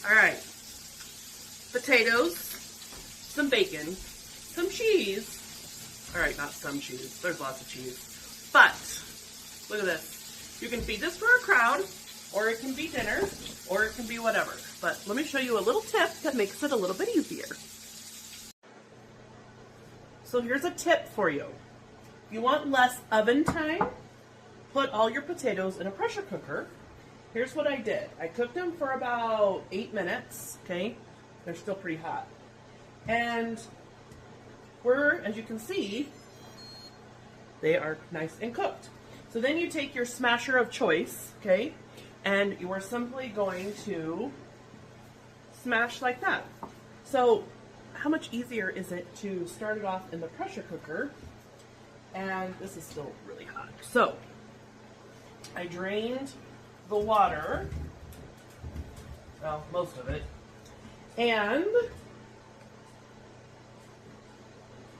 All right. Potatoes, some bacon, some cheese. All right, not some cheese. There's lots of cheese. But look at this. You can feed this for a crowd, or it can be dinner, or it can be whatever. But let me show you a little tip that makes it a little bit easier. So here's a tip for you. If you want less oven time, put all your potatoes in a pressure cooker. Here's what I did. I cooked them for about 8 minutes, okay? They're still pretty hot. And as you can see, they are nice and cooked. So then you take your smasher of choice, okay? And you are simply going to smash like that. So how much easier is it to start it off in the pressure cooker? And this is still really hot. So I drained the water, well, most of it, and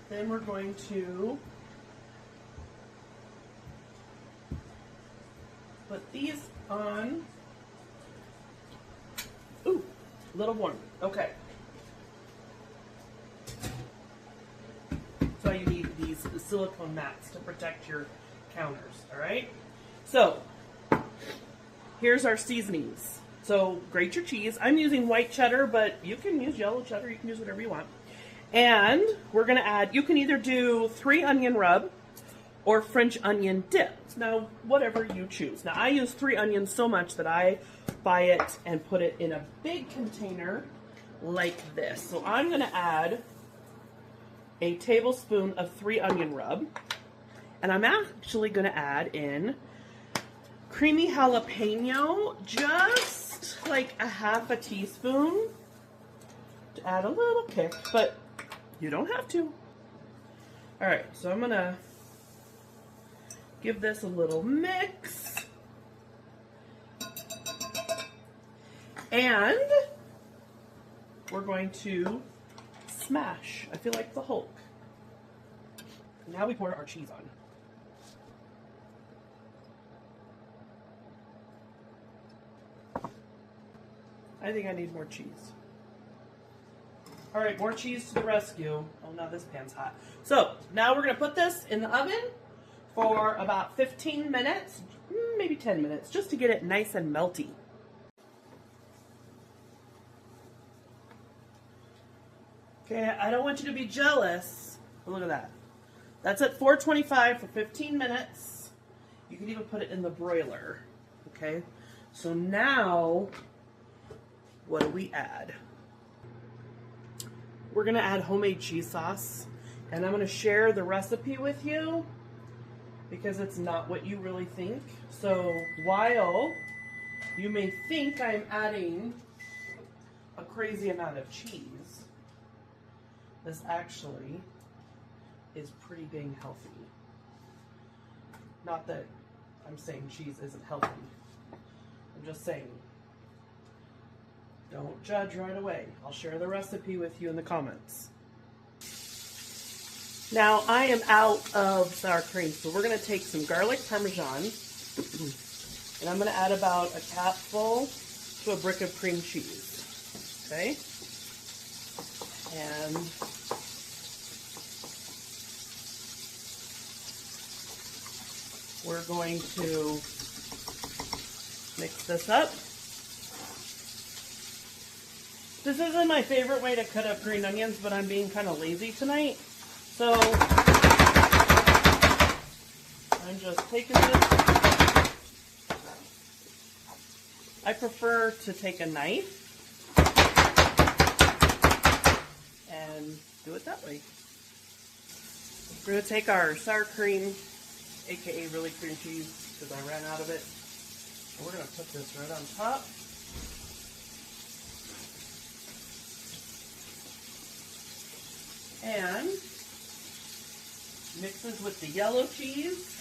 then we're going to put these on. Ooh, a little warm. Okay. So you need these silicone mats to protect your counters, all right? So here's our seasonings. So grate your cheese. I'm using white cheddar, but you can use yellow cheddar. You can use whatever you want. And we're going to add, you can either do 3 onion rub or French onion dip. Now, whatever you choose. Now, I use 3 onions so much that I buy it and put it in a big container like this. So I'm going to add a tablespoon of 3 onion rub. And I'm actually going to add in creamy jalapeno, just like a half a teaspoon to add a little kick, but you don't have to. All right, so I'm gonna give this a little mix. And we're going to smash. I feel like the Hulk. Now we pour our cheese on. I think I need more cheese. All right, more cheese to the rescue. Oh, now this pan's hot. So now we're gonna put this in the oven for about 15 minutes, maybe 10 minutes, just to get it nice and melty. Okay, I don't want you to be jealous, but look at that. That's at 425 for 15 minutes. You can even put it in the broiler, okay? So now, what do we add? We're gonna add homemade cheese sauce, and I'm gonna share the recipe with you because it's not what you really think. So while you may think I'm adding a crazy amount of cheese, this actually is pretty dang healthy. Not that I'm saying cheese isn't healthy. I'm just saying, don't judge right away. I'll share the recipe with you in the comments. Now I am out of sour cream, so we're going to take some garlic parmesan, and I'm going to add about a capful to a brick of cream cheese. Okay? And we're going to mix this up. This isn't my favorite way to cut up green onions, but I'm being kind of lazy tonight. So I'm just taking this. I prefer to take a knife and do it that way. We're going to take our sour cream, aka really cream cheese, because I ran out of it. And we're going to put this right on top. And mixes with the yellow cheese.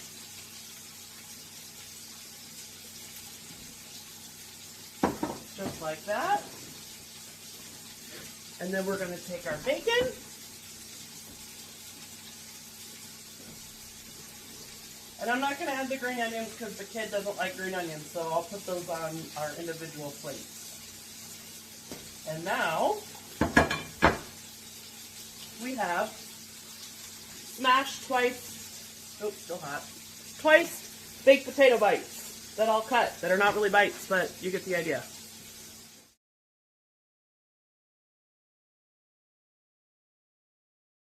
Just like that. And then we're going to take our bacon. And I'm not going to add the green onions because the kid doesn't like green onions, so I'll put those on our individual plates. And now we have smashed twice, oh, still hot, twice baked potato bites that I'll cut, that are not really bites, but you get the idea.